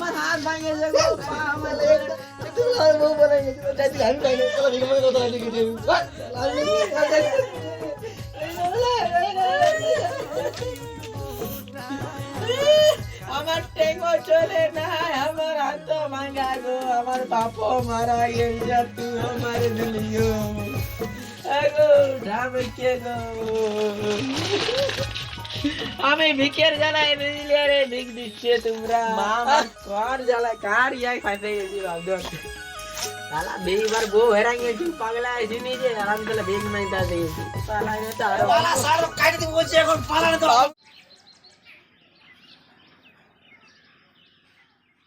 আমার হাত ভাঙে যাবে পা আমার লেগ একটু লাল বউ বলে গেছে তাই তুই আমি পাইনি চলো ঠিক মতো কথা লিখে দিই আমার টেঙ্গো চলে না আমার হাত ভাঙা গো আমার বাপো মারা গেছে তুই আমার দিলিও আগো ঢামকে গো আমি ভিকের জ্বালায় বুঝলে রে ভিক দিচ্ছে তোমরা কার জ্বালায় কার ইয়াই ফাইসে গেছি ভাবদর শালা বেইবার বউ হেরাই গেছি পাগলা আইছি নিজে আরাম করে ভিক নাই তা দিয়েছি শালা এটা আরো পালা সার কাটি বলছে এখন পালা তো